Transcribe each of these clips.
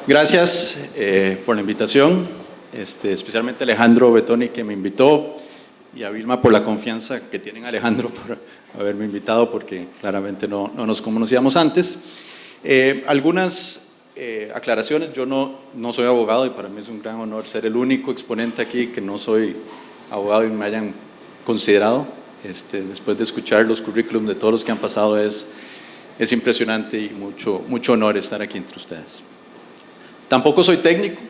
Gracias por la invitación, especialmente a Alejandro Betoni, que me invitó, y a Vilma por la confianza que tienen Alejandro por haberme invitado, porque claramente no nos conocíamos antes. Algunas aclaraciones: yo no soy abogado y para mí es un gran honor ser el único exponente aquí que no soy abogado y me hayan considerado. Después de escuchar los currículums de todos los que han pasado, es impresionante y mucho honor estar aquí entre ustedes. Tampoco soy técnico,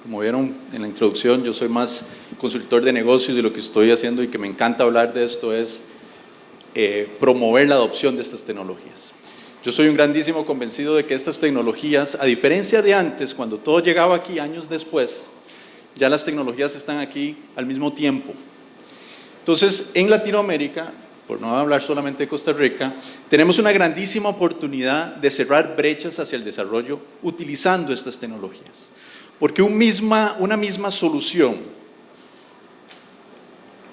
como vieron en la introducción. Yo soy más consultor de negocios, y lo que estoy haciendo y que me encanta hablar de esto es promover la adopción de estas tecnologías. Yo soy un grandísimo convencido de que estas tecnologías, a diferencia de antes, cuando todo llegaba aquí años después, ya las tecnologías están aquí al mismo tiempo. Entonces, en Latinoamérica, por no hablar solamente de Costa Rica, tenemos una grandísima oportunidad de cerrar brechas hacia el desarrollo utilizando estas tecnologías. Porque una misma solución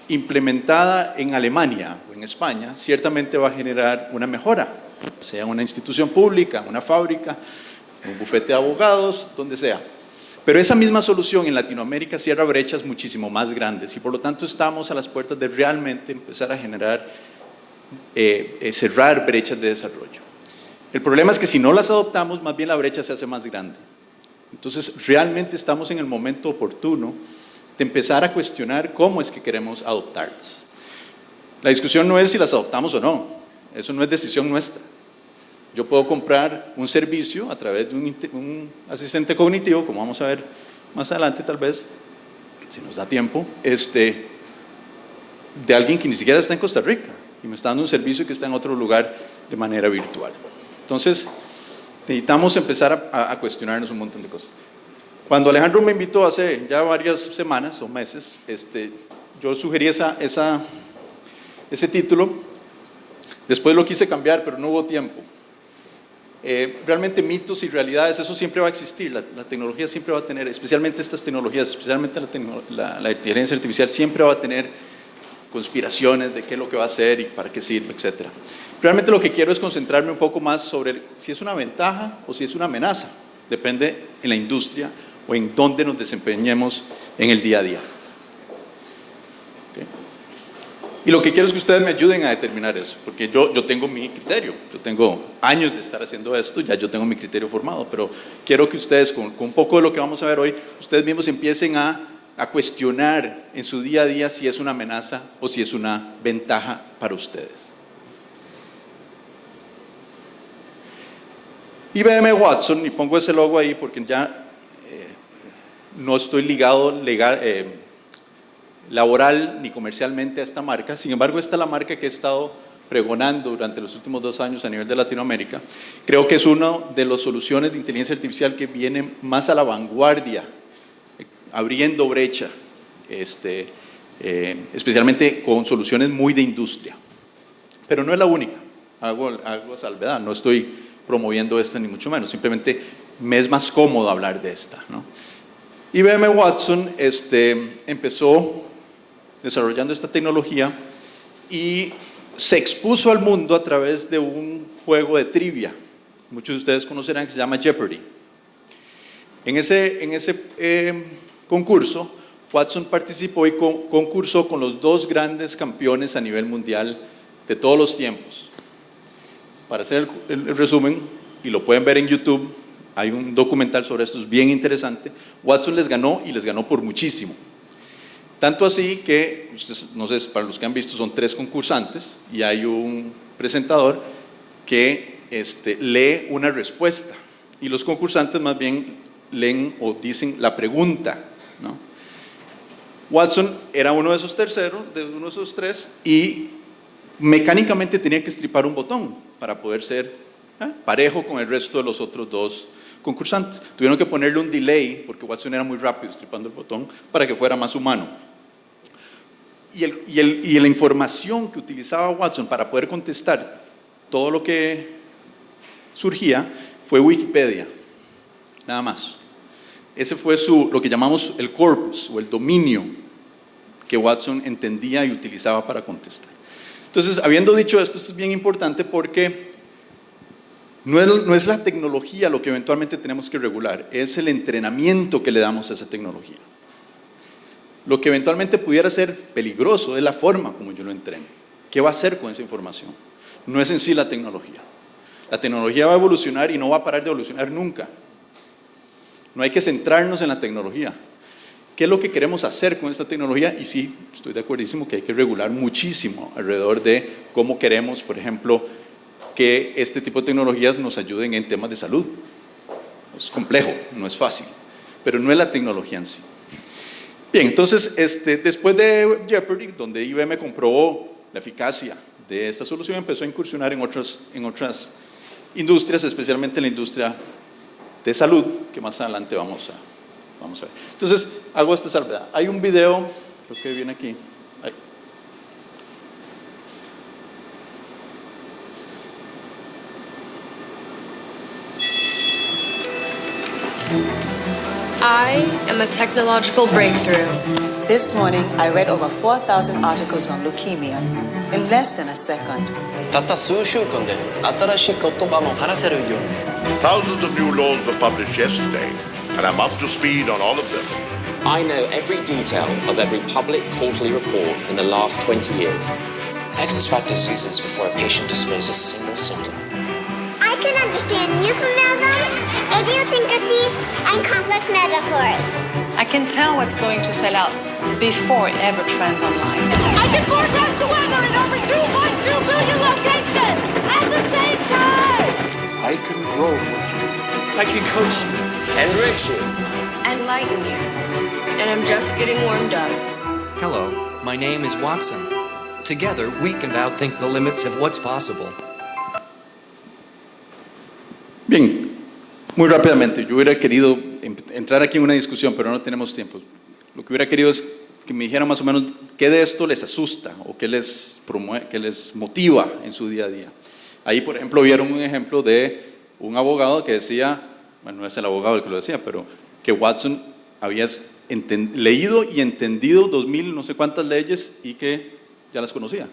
implementada en Alemania o en España ciertamente va a generar una mejora, sea una institución pública, una fábrica, un bufete de abogados, donde sea. Pero esa misma solución en Latinoamérica cierra brechas muchísimo más grandes, y por lo tanto estamos a las puertas de realmente empezar a generar, cerrar brechas de desarrollo. El problema es que si no las adoptamos, más bien la brecha se hace más grande. Entonces, realmente estamos en el momento oportuno de empezar a cuestionar cómo es que queremos adoptarlas. La discusión no es si las adoptamos o no, eso no es decisión nuestra. Yo puedo comprar un servicio a través de un asistente cognitivo, como vamos a ver más adelante tal vez, si nos da tiempo, de alguien que ni siquiera está en Costa Rica y me está dando un servicio que está en otro lugar de manera virtual. Entonces, necesitamos empezar a cuestionarnos un montón de cosas. Cuando Alejandro me invitó hace ya varias semanas o meses, yo sugerí ese título. Después lo quise cambiar, pero no hubo tiempo. Realmente mitos y realidades, eso siempre va a existir. La tecnología siempre va a tener, especialmente estas tecnologías, especialmente la inteligencia artificial, siempre va a tener conspiraciones de qué es lo que va a hacer y para qué sirve, etc. Realmente lo que quiero es concentrarme un poco más sobre si es una ventaja o si es una amenaza. Depende en la industria o en dónde nos desempeñemos en el día a día. ¿Okay? Y lo que quiero es que ustedes me ayuden a determinar eso, porque yo tengo mi criterio. Yo tengo años de estar haciendo esto, ya yo tengo mi criterio formado, pero quiero que ustedes, con un poco de lo que vamos a ver hoy, ustedes mismos empiecen a cuestionar en su día a día si es una amenaza o si es una ventaja para ustedes. IBM Watson, y pongo ese logo ahí porque ya no estoy ligado laboral ni comercialmente a esta marca. Sin embargo, esta es la marca que he estado pregonando durante los últimos 2 años a nivel de Latinoamérica. Creo que es una de las soluciones de inteligencia artificial que viene más a la vanguardia, abriendo brecha, especialmente con soluciones muy de industria. Pero no es la única, hago salvedad, no estoy promoviendo esta ni mucho menos, simplemente me es más cómodo hablar de esta, ¿no? IBM Watson empezó desarrollando esta tecnología y se expuso al mundo a través de un juego de trivia. Muchos de ustedes conocerán, que se llama Jeopardy. En ese concurso, Watson participó y concursó con los 2 grandes campeones a nivel mundial de todos los tiempos. Para hacer el resumen, y lo pueden ver en YouTube, hay un documental sobre esto, es bien interesante. Watson les ganó, y les ganó por muchísimo. Tanto así que, no sé, para los que han visto, son 3 concursantes y hay un presentador que lee una respuesta, y los concursantes más bien leen o dicen la pregunta, ¿no? Watson era uno de esos 3, y mecánicamente tenía que estripar un botón para poder ser parejo con el resto de los otros 2 concursantes. Tuvieron que ponerle un delay porque Watson era muy rápido estripando el botón para que fuera más humano. Y la información que utilizaba Watson para poder contestar todo lo que surgía fue Wikipedia, nada más. Ese fue lo que llamamos el corpus o el dominio que Watson entendía y utilizaba para contestar. Entonces, habiendo dicho esto es bien importante porque No es la tecnología lo que eventualmente tenemos que regular, es el entrenamiento que le damos a esa tecnología. Lo que eventualmente pudiera ser peligroso es la forma como yo lo entreno. ¿Qué va a hacer con esa información? No es en sí la tecnología. La tecnología va a evolucionar y no va a parar de evolucionar nunca. No hay que centrarnos en la tecnología. ¿Qué es lo que queremos hacer con esta tecnología? Y sí, estoy de acuerdísimo que hay que regular muchísimo alrededor de cómo queremos, por ejemplo, que este tipo de tecnologías nos ayuden en temas de salud. Es complejo, no es fácil, pero no es la tecnología en sí. Bien, entonces, después de Jeopardy, donde IBM comprobó la eficacia de esta solución, empezó a incursionar en otras industrias, especialmente en la industria de salud, que más adelante vamos a ver. Entonces, hago esta salvedad. Hay un video, creo que viene aquí. I am a technological breakthrough. This morning, I read over 4,000 articles on leukemia in less than a second. たった数週間で新しい言葉も話せるように。 Thousands of new laws were published yesterday, and I'm up to speed on all of them. I know every detail of every public quarterly report in the last 20 years. I can spot diseases before a patient displays a single symptom. I can understand euphemisms, idiosyncrasies, and complex metaphors. I can tell what's going to sell out before it ever trends online. I can forecast the weather in over 2.2 billion locations at the same time! I can grow with you. I can coach you. Enrich you. Enlighten you. And I'm just getting warmed up. Hello, my name is Watson. Together, we can outthink the limits of what's possible. Bien, muy rápidamente, yo hubiera querido entrar aquí en una discusión, pero no tenemos tiempo. Lo que hubiera querido es que me dijeran más o menos qué de esto les asusta o qué les motiva en su día a día. Ahí, por ejemplo, vieron un ejemplo de un abogado que decía, bueno, no es el abogado el que lo decía, pero que Watson había leído y entendido 2000 no sé cuántas leyes y que ya las conocía.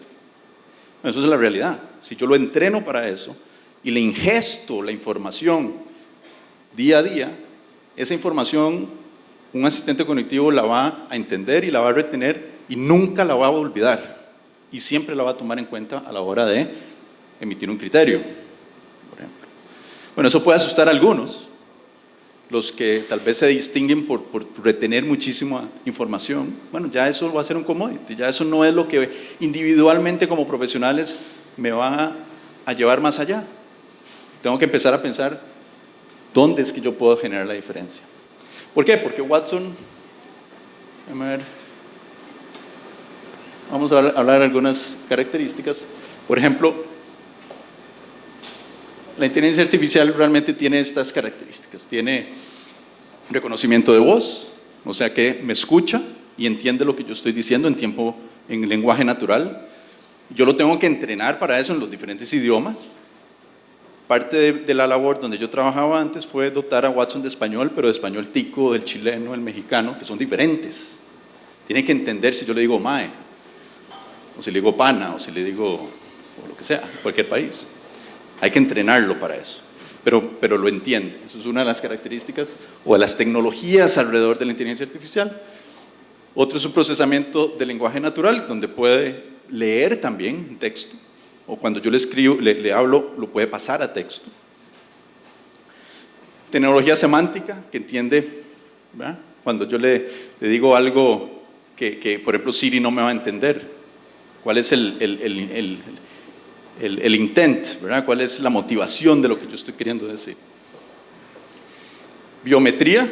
Bueno, eso es la realidad. Si yo lo entreno para eso y le ingesto la información día a día, esa información un asistente cognitivo la va a entender y la va a retener y nunca la va a olvidar y siempre la va a tomar en cuenta a la hora de emitir un criterio, por ejemplo. Bueno, eso puede asustar a algunos, los que tal vez se distinguen por retener muchísima información. Bueno, ya eso va a ser un commodity, ya eso no es lo que individualmente como profesionales me va a llevar más allá. Tengo que empezar a pensar dónde es que yo puedo generar la diferencia. ¿Por qué? Porque Watson, vamos a hablar de algunas características. Por ejemplo, la inteligencia artificial realmente tiene estas características. Tiene reconocimiento de voz, o sea que me escucha y entiende lo que yo estoy diciendo en lenguaje natural. Yo lo tengo que entrenar para eso en los diferentes idiomas. Parte de la labor donde yo trabajaba antes fue dotar a Watson de español, pero de español tico, del chileno, el mexicano, que son diferentes. Tiene que entender si yo le digo mae, o si le digo pana, o si le digo o lo que sea, cualquier país. Hay que entrenarlo para eso, pero lo entiende. Eso es una de las características o de las tecnologías alrededor de la inteligencia artificial. Otro es un procesamiento de lenguaje natural, donde puede leer también texto. O cuando yo le escribo, le hablo, lo puede pasar a texto. Tecnología semántica, que entiende, ¿verdad? Cuando yo le digo algo que, por ejemplo, Siri no me va a entender. ¿Cuál es el intent, ¿verdad? ¿Cuál es la motivación de lo que yo estoy queriendo decir? Biometría,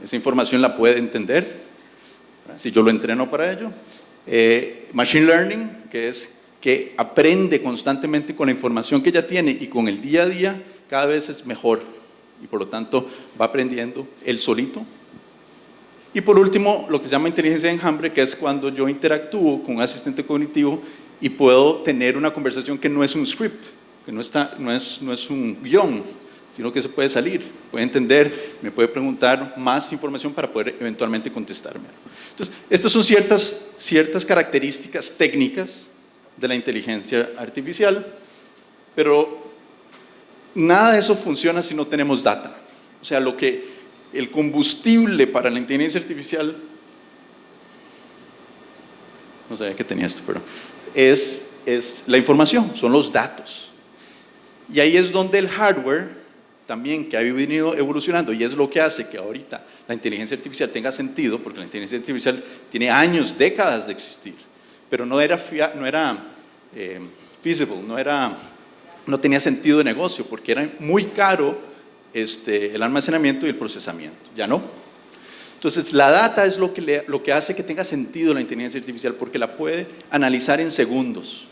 esa información la puede entender, ¿verdad? Si yo lo entreno para ello. Machine learning, que aprende constantemente con la información que ya tiene y con el día a día cada vez es mejor y por lo tanto va aprendiendo él solito. Y por último, lo que se llama inteligencia de enjambre, que es cuando yo interactúo con un asistente cognitivo y puedo tener una conversación que no es un script, que no es un guión, sino que se puede salir, puede entender, me puede preguntar más información para poder eventualmente contestarme. Entonces, estas son ciertas características técnicas de la inteligencia artificial, pero nada de eso funciona si no tenemos data. O sea, el combustible para la inteligencia artificial, no sabía que tenía esto, pero es la información, son los datos. Y ahí es donde el hardware también, que ha venido evolucionando, y es lo que hace que ahorita la inteligencia artificial tenga sentido, porque la inteligencia artificial tiene años, décadas de existir, pero no era feasible, no tenía sentido de negocio, porque era muy caro el almacenamiento y el procesamiento. Ya no. Entonces, la data es lo que hace que tenga sentido la inteligencia artificial, porque la puede analizar en segundos.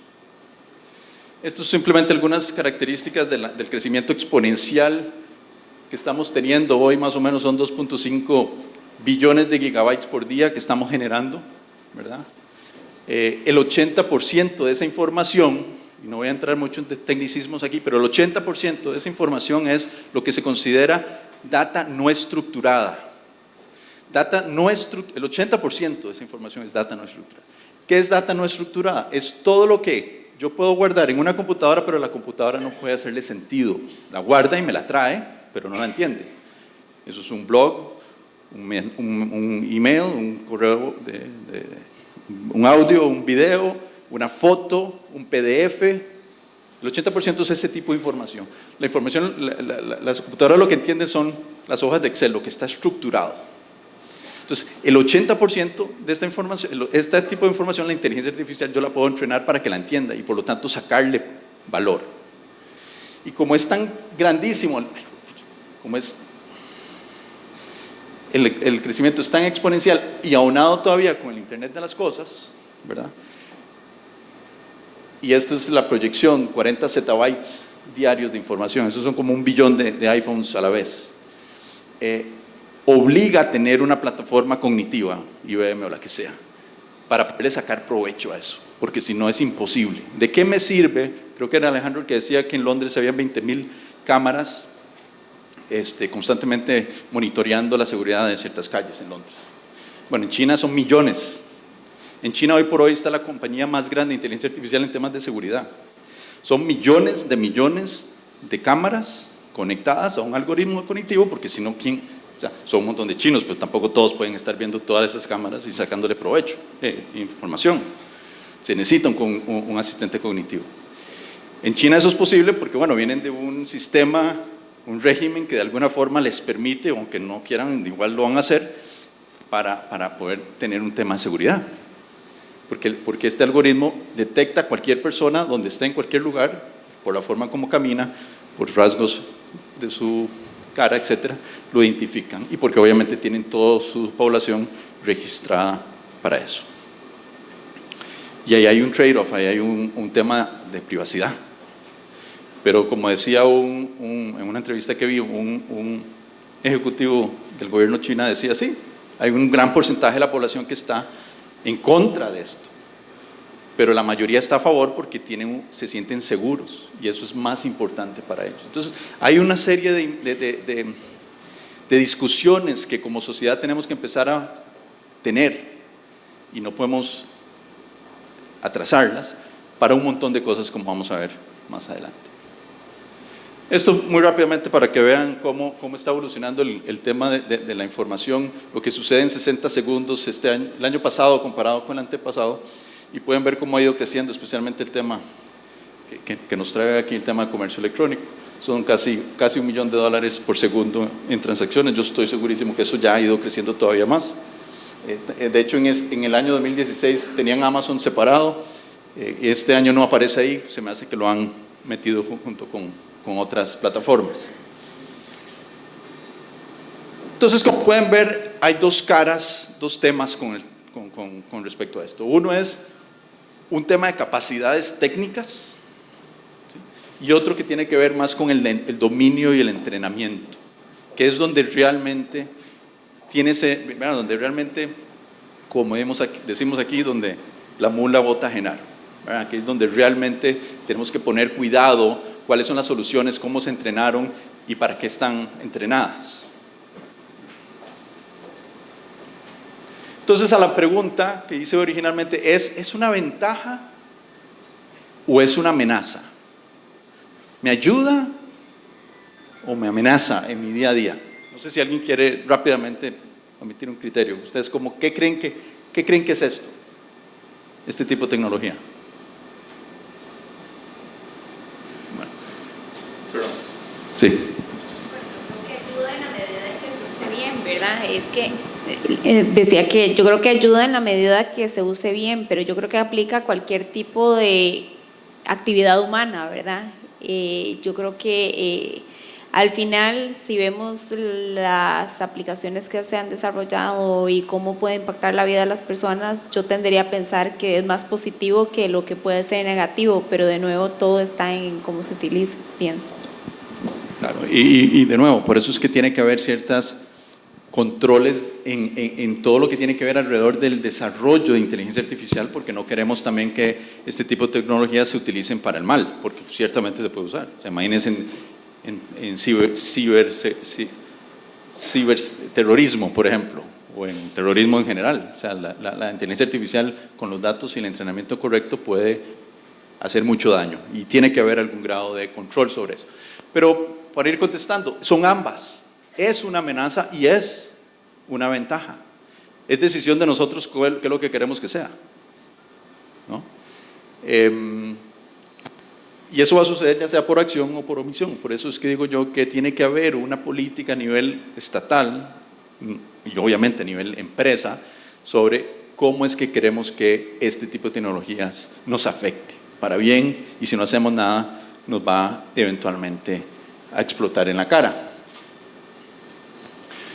Esto es simplemente algunas características del crecimiento exponencial que estamos teniendo hoy. Más o menos son 2.5 billones de gigabytes por día que estamos generando, ¿verdad? El 80% de esa información, y no voy a entrar mucho en tecnicismos aquí, pero el 80% de esa información es lo que se considera data no estructurada. El 80% de esa información es data no estructurada. ¿Qué es data no estructurada? Es todo lo que yo puedo guardar en una computadora, pero la computadora no puede hacerle sentido. La guarda y me la trae, pero no la entiende. Eso es un blog, un email, un correo, un audio, un video, una foto, un PDF. El 80% es ese tipo de información. La información, las computadoras lo que entienden son las hojas de Excel, lo que está estructurado. Entonces, el 80% de esta información, este tipo de información, la inteligencia artificial, yo la puedo entrenar para que la entienda y por lo tanto sacarle valor. Y como es tan grandísimo, como es el crecimiento es tan exponencial y aunado todavía con el Internet de las cosas, ¿verdad? Y esta es la proyección, 40 zettabytes diarios de información, esos son como 1 billón de iPhones a la vez. Obliga a tener una plataforma cognitiva, IBM o la que sea, para poder sacar provecho a eso, porque si no es imposible. ¿De qué me sirve? Creo que era Alejandro el que decía que en Londres había 20.000 cámaras constantemente monitoreando la seguridad de ciertas calles en Londres. Bueno, en China son millones. En China hoy por hoy está la compañía más grande de inteligencia artificial en temas de seguridad. Son millones de cámaras conectadas a un algoritmo cognitivo, porque si no, ¿quién? O sea, son un montón de chinos, pero tampoco todos pueden estar viendo todas esas cámaras y sacándole provecho, información. Se necesita un asistente cognitivo. En China eso es posible porque, bueno, vienen de un sistema, un régimen que de alguna forma les permite, aunque no quieran, igual lo van a hacer, para poder tener un tema de seguridad. Porque este algoritmo detecta a cualquier persona donde esté en cualquier lugar, por la forma como camina, por rasgos de su cara, etcétera, lo identifican y porque obviamente tienen toda su población registrada para eso. Y ahí hay un trade-off, ahí hay un tema de privacidad. Pero como decía en una entrevista que vi, un ejecutivo del gobierno chino decía, sí, hay un gran porcentaje de la población que está en contra de esto, pero la mayoría está a favor porque se sienten seguros y eso es más importante para ellos. Entonces, hay una serie de discusiones que como sociedad tenemos que empezar a tener y no podemos atrasarlas para un montón de cosas como vamos a ver más adelante. Esto muy rápidamente para que vean cómo está evolucionando el tema de la información, lo que sucede en 60 segundos el año pasado comparado con el antepasado. Y pueden ver cómo ha ido creciendo, especialmente el tema que nos trae aquí, el tema de comercio electrónico. Son casi $1 millón por segundo en transacciones. Yo estoy segurísimo que eso ya ha ido creciendo todavía más. De hecho, en el año 2016 tenían Amazon separado. Este año no aparece ahí, se me hace que lo han metido junto con otras plataformas. Entonces, como pueden ver, hay dos temas con respecto a esto. Uno es un tema de capacidades técnicas, ¿sí? Y otro que tiene que ver más con el dominio y el entrenamiento, que es donde realmente como decimos aquí, donde la mula bota Genaro, ¿verdad? Que es donde realmente tenemos que poner cuidado, cuáles son las soluciones, cómo se entrenaron y para qué están entrenadas. Entonces, a la pregunta que hice originalmente ¿es una ventaja o es una amenaza? ¿Me ayuda o me amenaza en mi día a día? No sé si alguien quiere rápidamente emitir un criterio. ¿Ustedes qué creen que es esto? Este tipo de tecnología. Bueno, sí. Que ayuda en la medida en que se use bien, ¿verdad? Es que decía que yo creo que ayuda en la medida que se use bien, pero yo creo que aplica a cualquier tipo de actividad humana, ¿verdad? Yo creo que al final, si vemos las aplicaciones que se han desarrollado y cómo puede impactar la vida de las personas, yo tendería a pensar que es más positivo que lo que puede ser negativo, pero de nuevo todo está en cómo se utiliza, pienso. Claro, y de nuevo, por eso es que tiene que haber ciertos controles en todo lo que tiene que ver alrededor del desarrollo de inteligencia artificial, porque no queremos también que este tipo de tecnologías se utilicen para el mal, porque ciertamente se puede usar. O sea, imagínense en ciberterrorismo, por ejemplo, o en terrorismo en general. O sea, la inteligencia artificial con los datos y el entrenamiento correcto puede hacer mucho daño y tiene que haber algún grado de control sobre eso. Pero para ir contestando, son ambas. Es una amenaza y es una ventaja. Es decisión de nosotros qué es lo que queremos que sea, ¿no? Y eso va a suceder ya sea por acción o por omisión. Por eso es que digo yo que tiene que haber una política a nivel estatal y obviamente a nivel empresa sobre cómo es que queremos que este tipo de tecnologías nos afecte para bien, y si no hacemos nada nos va eventualmente a explotar en la cara.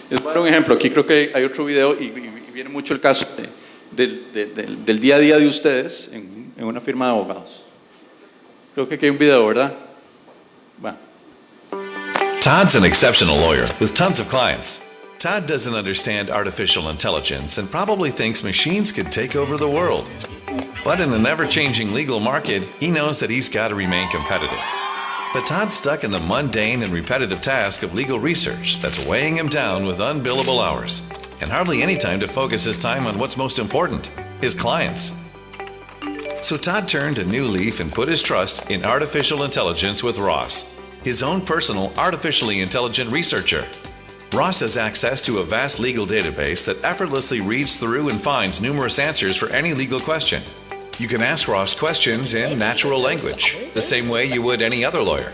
Les voy a dar un ejemplo. Aquí creo que hay otro video y viene mucho el caso del día a día de ustedes en una firma de abogados. Creo que aquí hay un video, ¿verdad? Bueno. Todd's an exceptional lawyer with tons of clients. Todd doesn't understand artificial intelligence and probably thinks machines could take over the world. But in an ever-changing legal market, he knows that he's got to remain competitive. But Todd's stuck in the mundane and repetitive task of legal research that's weighing him down with unbillable hours and hardly any time to focus his time on what's most important, his clients. So Todd turned a new leaf and put his trust in artificial intelligence with Ross, his own personal artificially intelligent researcher. Ross has access to a vast legal database that effortlessly reads through and finds numerous answers for any legal question. You can ask Ross questions in natural language, the same way you would any other lawyer.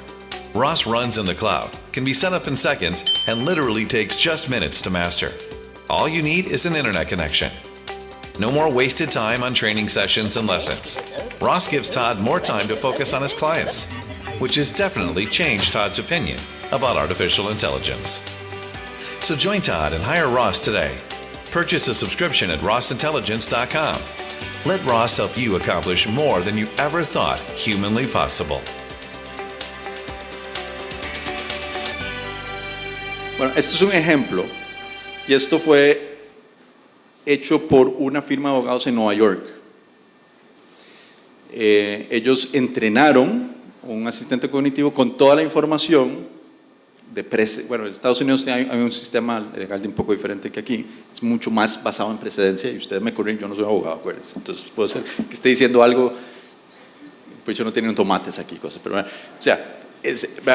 Ross runs in the cloud, can be set up in seconds, and literally takes just minutes to master. All you need is an internet connection. No more wasted time on training sessions and lessons. Ross gives Todd more time to focus on his clients, which has definitely changed Todd's opinion about artificial intelligence. So join Todd and hire Ross today. Purchase a subscription at rossintelligence.com. Let Ross help you accomplish more than you ever thought humanly possible. Bueno, esto es un ejemplo, y esto fue hecho por una firma de abogados en Nueva York. Ellos entrenaron un asistente cognitivo con toda la información bueno, en Estados Unidos hay un sistema legal un poco diferente que aquí, es mucho más basado en precedencia, y ustedes me corrigen, yo no soy abogado, acuérdense, entonces puede ser que esté diciendo algo, pues yo no tenía tomates aquí, cosas, pero bueno, o sea,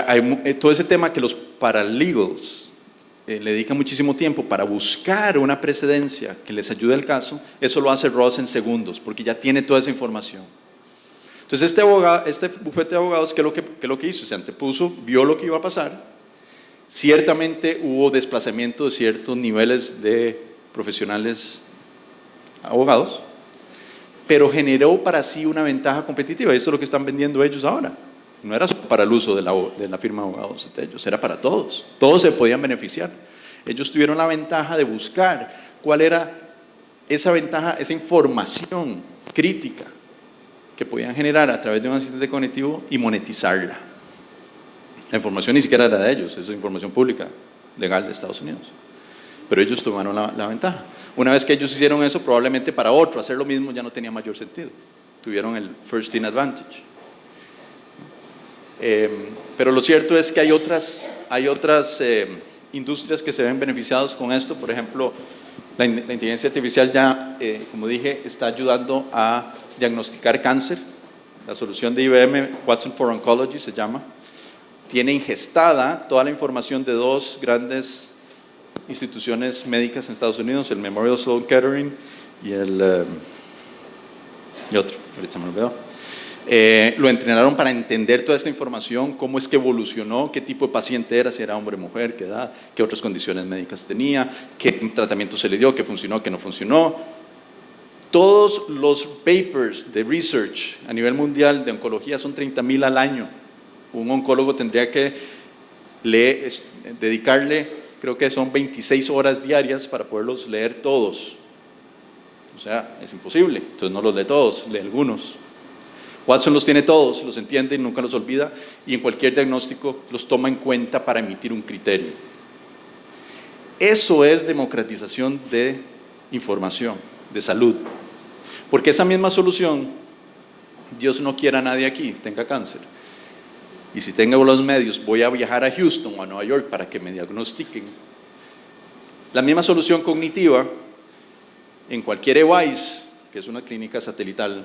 hay todo ese tema que los paralegals le dedican muchísimo tiempo para buscar una precedencia que les ayude al caso, eso lo hace Ross en segundos, porque ya tiene toda esa información. Entonces este bufete de abogados, ¿qué es lo que hizo? Se antepuso, vio lo que iba a pasar. Ciertamente hubo desplazamiento de ciertos niveles de profesionales abogados, pero generó para sí una ventaja competitiva, y eso es lo que están vendiendo ellos ahora. No era solo para el uso de la firma de abogados de ellos, era para todos. Todos se podían beneficiar. Ellos tuvieron la ventaja de buscar cuál era esa ventaja, esa información crítica que podían generar a través de un asistente cognitivo y monetizarla. La información ni siquiera era de ellos, es información pública, legal de Estados Unidos. Pero ellos tomaron la ventaja. Una vez que ellos hicieron eso, probablemente para otro hacer lo mismo ya no tenía mayor sentido. Tuvieron el first in advantage. Pero lo cierto es que hay otras industrias que se ven beneficiadas con esto. Por ejemplo, la inteligencia artificial ya, como dije, está ayudando a diagnosticar cáncer. La solución de IBM, Watson for Oncology se llama, tiene ingestada toda la información de dos grandes instituciones médicas en Estados Unidos, el Memorial Sloan Kettering y otro, ahorita se me olvidó. Lo entrenaron para entender toda esta información, cómo es que evolucionó, qué tipo de paciente era, si era hombre o mujer, qué edad, qué otras condiciones médicas tenía, qué tratamiento se le dio, qué funcionó, qué no funcionó. Todos los papers de research a nivel mundial de oncología son 30,000 al año. Un oncólogo tendría que dedicarle, creo que son 26 horas diarias para poderlos leer todos. O sea, es imposible, entonces no los lee todos, lee algunos. Watson los tiene todos, los entiende y nunca los olvida, y en cualquier diagnóstico los toma en cuenta para emitir un criterio. Eso es democratización de información, de salud. Porque esa misma solución, Dios no quiera a nadie aquí tenga cáncer. Y si tengo los medios, voy a viajar a Houston o a Nueva York para que me diagnostiquen. La misma solución cognitiva en cualquier EWISE, que es una clínica satelital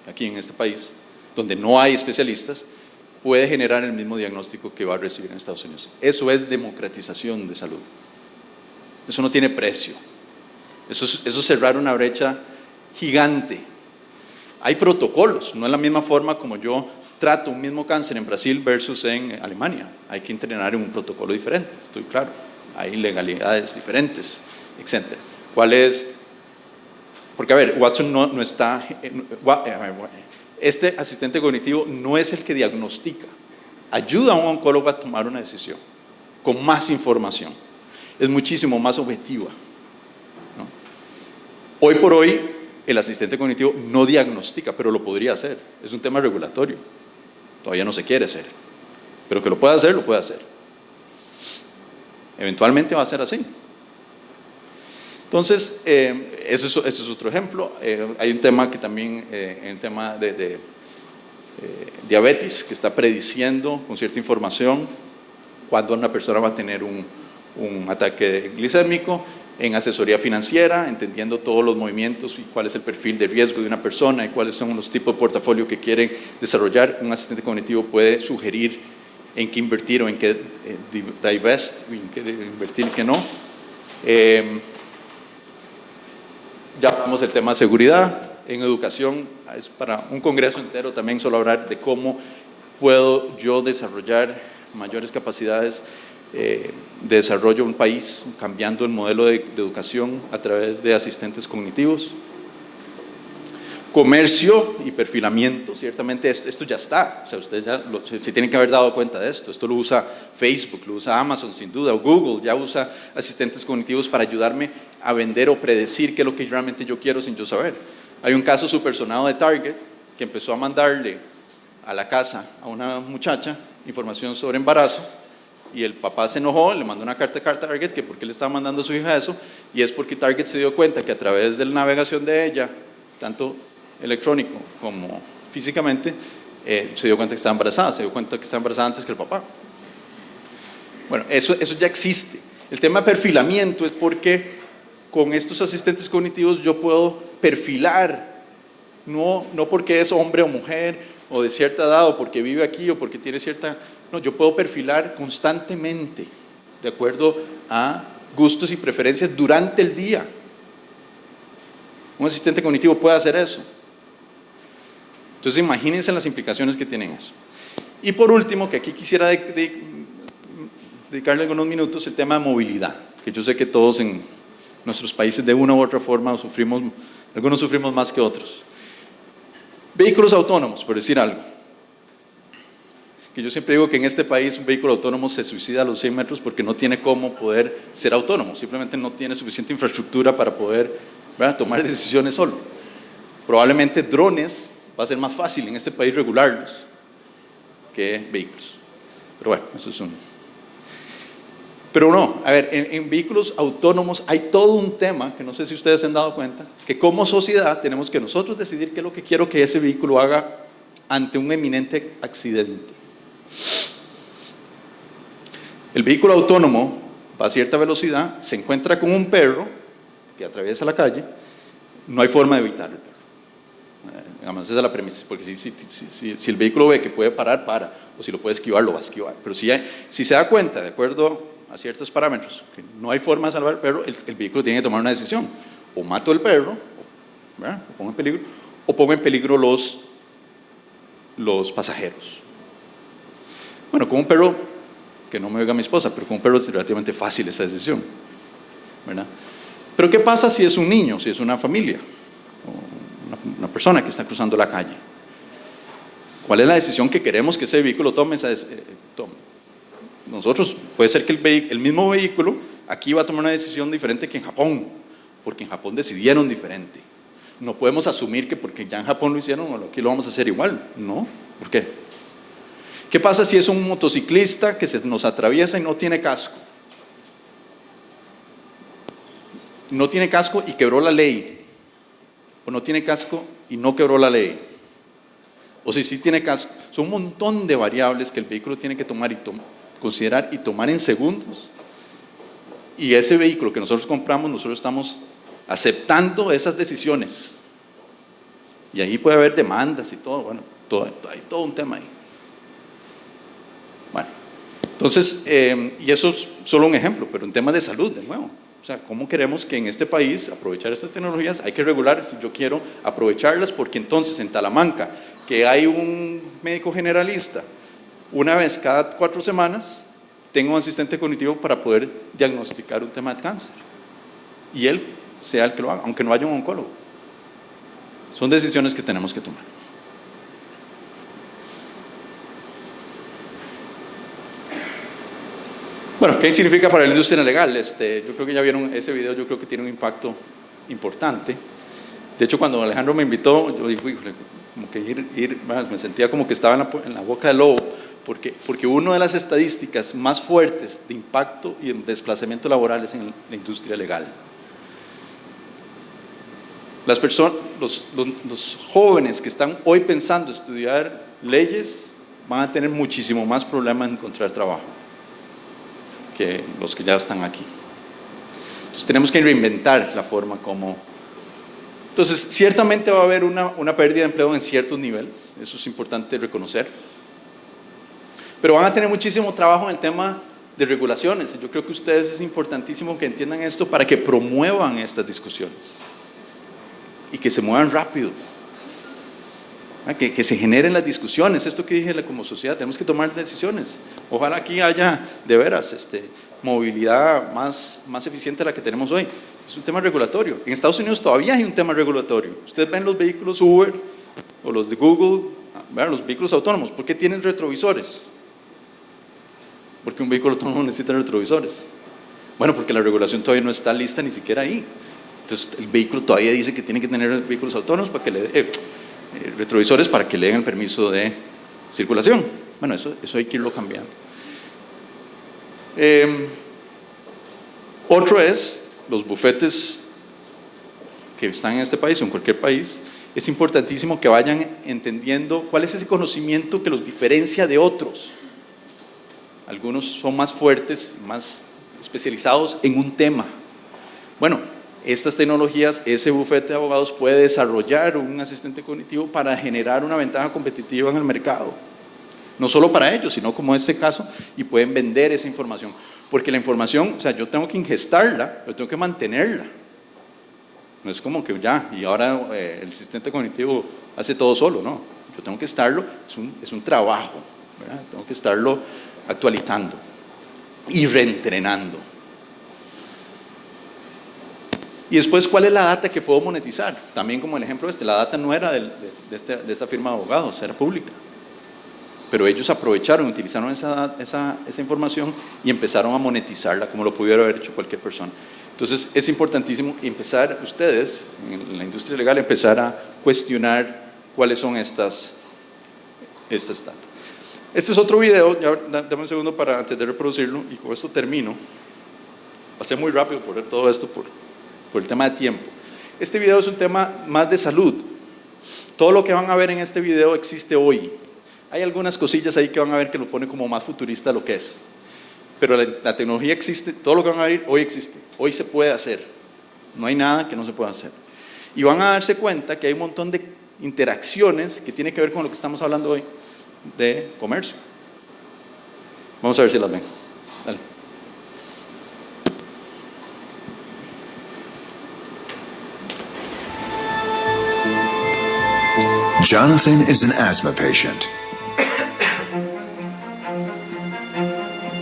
aquí en este país, donde no hay especialistas, puede generar el mismo diagnóstico que va a recibir en Estados Unidos. Eso es democratización de salud. Eso no tiene precio. Eso es cerrar una brecha gigante. Hay protocolos, no es la misma forma como yo trato un mismo cáncer en Brasil versus en Alemania. Hay que entrenar en un protocolo diferente, estoy claro. Hay legalidades diferentes, etc. ¿Cuál es? Porque, a ver, Watson no está... Este asistente cognitivo no es el que diagnostica. Ayuda a un oncólogo a tomar una decisión con más información. Es muchísimo más objetiva, ¿no? Hoy por hoy, el asistente cognitivo no diagnostica, pero lo podría hacer. Es un tema regulatorio. Todavía no se quiere hacer. Pero que lo pueda hacer, lo puede hacer. Eventualmente va a ser así. Entonces, eso es otro ejemplo. Hay un tema que también, el tema de diabetes, que está prediciendo con cierta información cuándo una persona va a tener un ataque glicémico, en asesoría financiera, entendiendo todos los movimientos y cuál es el perfil de riesgo de una persona y cuáles son los tipos de portafolio que quieren desarrollar. Un asistente cognitivo puede sugerir en qué invertir o en qué divest, en qué invertir y qué no. Ya hablamos del tema de seguridad. En educación es para un congreso entero también solo hablar de cómo puedo yo desarrollar mayores capacidades de desarrollo en un país, cambiando el modelo de educación a través de asistentes cognitivos. Comercio y perfilamiento, ciertamente esto ya está, o sea, ustedes ya se tienen que haber dado cuenta de esto. Esto lo usa Facebook, lo usa Amazon sin duda, o Google ya usa asistentes cognitivos para ayudarme a vender o predecir qué es lo que realmente yo quiero sin yo saber. Hay un caso súper sonado de Target que empezó a mandarle a la casa a una muchacha información sobre embarazo, y el papá se enojó, le mandó una carta a Target que por qué le estaba mandando a su hija eso, y es porque Target se dio cuenta que a través de la navegación de ella, tanto electrónico como físicamente, se dio cuenta que estaba embarazada, se dio cuenta que estaba embarazada antes que el papá. Bueno, eso ya existe. El tema de perfilamiento es porque con estos asistentes cognitivos yo puedo perfilar, no porque es hombre o mujer, o de cierta edad, o porque vive aquí, o porque tiene cierta... No, yo puedo perfilar constantemente, de acuerdo a gustos y preferencias durante el día. Un asistente cognitivo puede hacer eso. Entonces imagínense las implicaciones que tienen eso. Y por último, que aquí quisiera dedicarle algunos minutos, el tema de movilidad, que yo sé que todos en nuestros países de una u otra forma sufrimos, algunos sufrimos más que otros. Vehículos autónomos, por decir algo. Que yo siempre digo que en este país un vehículo autónomo se suicida a los 100 metros porque no tiene cómo poder ser autónomo, simplemente no tiene suficiente infraestructura para poder, ¿verdad?, tomar decisiones solo. Probablemente drones va a ser más fácil en este país regularlos que vehículos. Pero bueno, eso es un... Pero no, a ver, en vehículos autónomos hay todo un tema que no sé si ustedes se han dado cuenta, que como sociedad tenemos que nosotros decidir qué es lo que quiero que ese vehículo haga ante un eminente accidente. El vehículo autónomo va a cierta velocidad, se encuentra con un perro que atraviesa la calle, no hay forma de evitarlo. Digamos, esa es la premisa, porque si el vehículo ve que puede parar, para, o si lo puede esquivar, lo va a esquivar. Pero si se da cuenta, de acuerdo a ciertos parámetros, que no hay forma de salvar al perro, el vehículo tiene que tomar una decisión. O mato al perro, ¿verdad?, o pongo en peligro los pasajeros. Bueno, con un perro, que no me oiga mi esposa, pero con un perro es relativamente fácil esa decisión, ¿verdad? Pero ¿qué pasa si es un niño, si es una familia, o una persona que está cruzando la calle? ¿Cuál es la decisión que queremos que ese vehículo tome? Nosotros, puede ser que el mismo vehículo aquí va a tomar una decisión diferente que en Japón, porque en Japón decidieron diferente. No podemos asumir que porque ya en Japón lo hicieron, aquí lo vamos a hacer igual. No, ¿por qué? ¿Qué pasa si es un motociclista que se nos atraviesa y no tiene casco? No tiene casco y quebró la ley. O no tiene casco y no quebró la ley. O si sí tiene casco. Son un montón de variables que el vehículo tiene que tomar y considerar y tomar en segundos. Y ese vehículo que nosotros compramos, nosotros estamos aceptando esas decisiones. Y ahí puede haber demandas y todo. Bueno, hay todo un tema ahí. Bueno, entonces, y eso es solo un ejemplo, pero en temas de salud, de nuevo. O sea, ¿cómo queremos que en este país aprovechar estas tecnologías? Hay que regular si yo quiero aprovecharlas, porque entonces en Talamanca, que hay un médico generalista, una vez cada 4 semanas, tengo un asistente cognitivo para poder diagnosticar un tema de cáncer. Y él sea el que lo haga, aunque no haya un oncólogo. Son decisiones que tenemos que tomar. Bueno, ¿qué significa para la industria legal? Yo creo que ya vieron ese video, yo creo que tiene un impacto importante. De hecho, cuando Alejandro me invitó, yo dije, híjole, como que me sentía como que estaba en la boca del lobo, porque una de las estadísticas más fuertes de impacto y de desplazamiento laboral es en la industria legal. Las personas, los jóvenes que están hoy pensando estudiar leyes van a tener muchísimo más problemas en encontrar trabajo que los que ya están aquí. Entonces tenemos que reinventar la forma como... Entonces ciertamente va a haber una pérdida de empleo en ciertos niveles, eso es importante reconocer, pero van a tener muchísimo trabajo en el tema de regulaciones. Yo creo que ustedes es importantísimo que entiendan esto para que promuevan estas discusiones y que se muevan rápido, que se generen las discusiones. Esto que dije, como sociedad tenemos que tomar decisiones. Ojalá aquí haya de veras movilidad más eficiente de la que tenemos hoy. Es un tema regulatorio. En Estados Unidos todavía hay un tema regulatorio. Ustedes ven los vehículos Uber o los de Google, vean los vehículos autónomos, ¿por qué tienen retrovisores? Porque un vehículo autónomo necesita retrovisores. Bueno, porque la regulación todavía no está lista ni siquiera ahí. Entonces el vehículo todavía dice que tiene que tener vehículos autónomos para que le retrovisores para que le den el permiso de circulación. Bueno, eso hay que irlo cambiando. Otro es los bufetes que están en este país o en cualquier país. Es importantísimo que vayan entendiendo cuál es ese conocimiento que los diferencia de otros. Algunos son más fuertes, más especializados en un tema. Bueno, estas tecnologías, ese bufete de abogados puede desarrollar un asistente cognitivo para generar una ventaja competitiva en el mercado. No solo para ellos, sino como en este caso, y pueden vender esa información. Porque la información, o sea, yo tengo que ingestarla, pero tengo que mantenerla. No es como que ya, y ahora el asistente cognitivo hace todo solo, no. Yo tengo que estarlo, es un trabajo, ¿verdad? Tengo que estarlo actualizando y reentrenando. Y después, ¿cuál es la data que puedo monetizar? También como el ejemplo la data no era de esta firma de abogados, era pública. Pero ellos aprovecharon, utilizaron esa información y empezaron a monetizarla como lo pudiera haber hecho cualquier persona. Entonces es importantísimo empezar, ustedes en la industria legal, empezar a cuestionar cuáles son estas datas. Este es otro video, ya, dame un segundo antes de reproducirlo y con esto termino. Pasé muy rápido por ver todo esto por el tema de tiempo. Este video es un tema más de salud. Todo lo que van a ver en este video existe hoy. Hay algunas cosillas ahí que van a ver que lo pone como más futurista de lo que es. Pero la tecnología existe, todo lo que van a ver hoy existe. Hoy se puede hacer. No hay nada que no se pueda hacer. Y van a darse cuenta que hay un montón de interacciones que tienen que ver con lo que estamos hablando hoy de comercio. Vamos a ver si las ven. Dale. Jonathan is an asthma patient.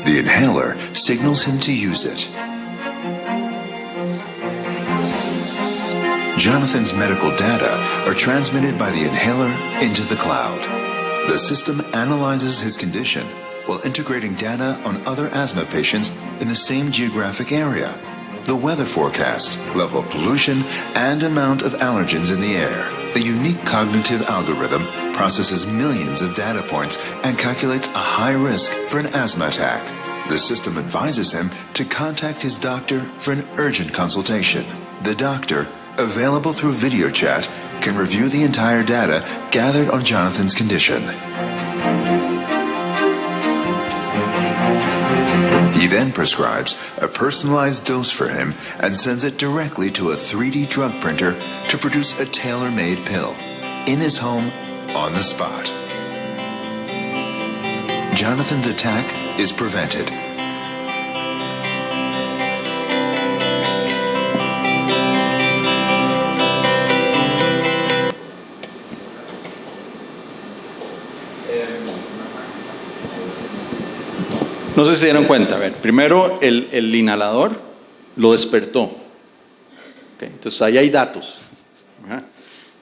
The inhaler signals him to use it. Jonathan's medical data are transmitted by the inhaler into the cloud. The system analyzes his condition while integrating data on other asthma patients in the same geographic area, the weather forecast, level of pollution, and amount of allergens in the air. The unique cognitive algorithm processes millions of data points and calculates a high risk for an asthma attack. The system advises him to contact his doctor for an urgent consultation. The doctor, available through video chat, can review the entire data gathered on Jonathan's condition. He then prescribes a personalized dose for him and sends it directly to a 3D drug printer to produce a tailor-made pill in his home on the spot. Jonathan's attack is prevented. No sé si se dieron cuenta. A ver, primero el inhalador lo despertó. Okay, entonces ahí hay datos.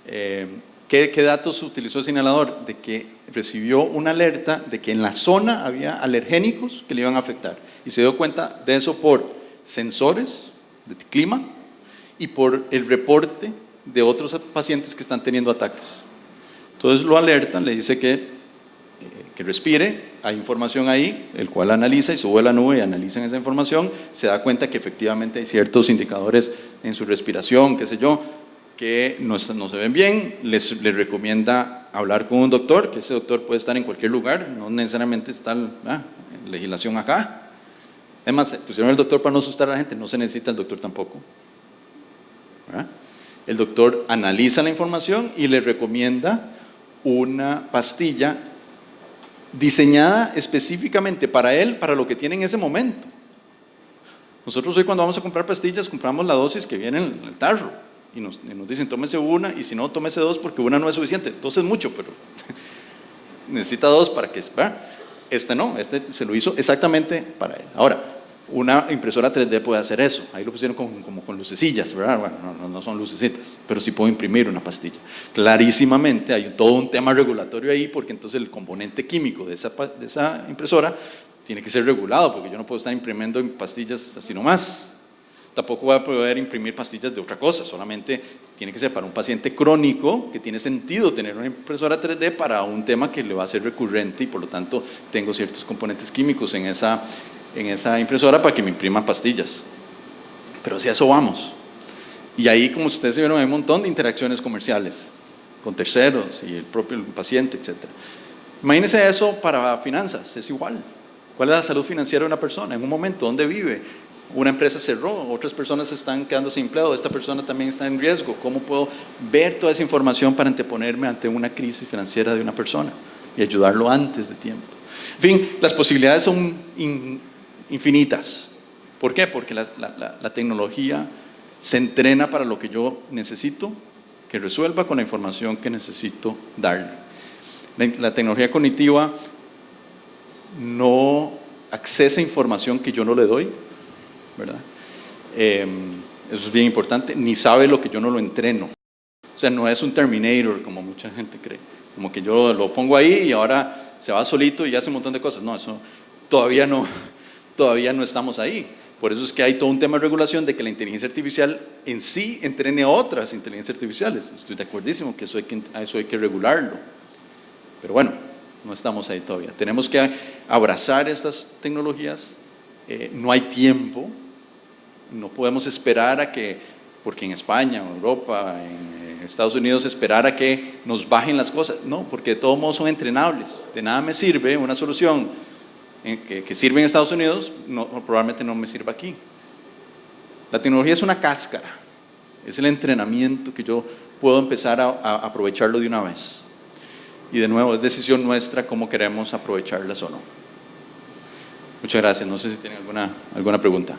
¿Qué datos utilizó ese inhalador? De que recibió una alerta de que en la zona había alergénicos que le iban a afectar. Y se dio cuenta de eso por sensores de clima y por el reporte de otros pacientes que están teniendo ataques. Entonces lo alertan, le dice que respire, hay información ahí, el cual analiza y sube a la nube y analizan esa información, se da cuenta que efectivamente hay ciertos indicadores en su respiración, qué sé yo, que no se ven bien, les recomienda hablar con un doctor, que ese doctor puede estar en cualquier lugar, no necesariamente está en legislación acá. Además, pusieron el doctor para no asustar a la gente, no se necesita el doctor tampoco. El doctor analiza la información y le recomienda una pastilla diseñada específicamente para él, para lo que tiene en ese momento. Nosotros hoy cuando vamos a comprar pastillas, compramos la dosis que viene en el tarro y nos dicen tómese una y si no, tómese dos porque una no es suficiente. Dos es mucho, pero necesita dos para que... Este no, este se lo hizo exactamente para él. Ahora, una impresora 3D puede hacer eso. Ahí lo pusieron como con lucecillas, ¿verdad? Bueno, no son lucecitas, pero sí puedo imprimir una pastilla. Clarísimamente hay todo un tema regulatorio ahí, porque entonces el componente químico de esa impresora tiene que ser regulado, porque yo no puedo estar imprimiendo pastillas así nomás. Tampoco voy a poder imprimir pastillas de otra cosa, solamente tiene que ser para un paciente crónico, que tiene sentido tener una impresora 3D para un tema que le va a ser recurrente y por lo tanto tengo ciertos componentes químicos en esa impresora para que me impriman pastillas. Pero hacia eso vamos. Y ahí, como ustedes vieron, hay un montón de interacciones comerciales con terceros y el propio paciente, etc. Imagínense eso para finanzas, es igual. ¿Cuál es la salud financiera de una persona en un momento? ¿Dónde vive? Una empresa cerró, otras personas están quedando sin empleo, esta persona también está en riesgo. ¿Cómo puedo ver toda esa información para anteponerme ante una crisis financiera de una persona y ayudarlo antes de tiempo? En fin, las posibilidades son infinitas. ¿Por qué? Porque la tecnología se entrena para lo que yo necesito que resuelva con la información que necesito darle. La tecnología cognitiva no accesa información que yo no le doy, ¿verdad? Eso es bien importante, ni sabe lo que yo no lo entreno. O sea, no es un Terminator como mucha gente cree, como que yo lo pongo ahí y ahora se va solito y hace un montón de cosas. No, eso todavía no estamos ahí. Por eso es que hay todo un tema de regulación de que la inteligencia artificial en sí entrene a otras inteligencias artificiales. Estoy de acuerdísimo que eso hay que regularlo. Pero bueno, no estamos ahí todavía. Tenemos que abrazar estas tecnologías. No hay tiempo. No podemos esperar a que, porque en España, en Europa, en Estados Unidos, esperar a que nos bajen las cosas. No, porque de todos modos son entrenables. De nada me sirve una solución que sirve en Estados Unidos, probablemente no me sirva aquí. La tecnología es una cáscara. Es el entrenamiento que yo puedo empezar a aprovecharlo de una vez. Y de nuevo, es decisión nuestra cómo queremos aprovecharlas o no. Muchas gracias. No sé si tienen alguna pregunta.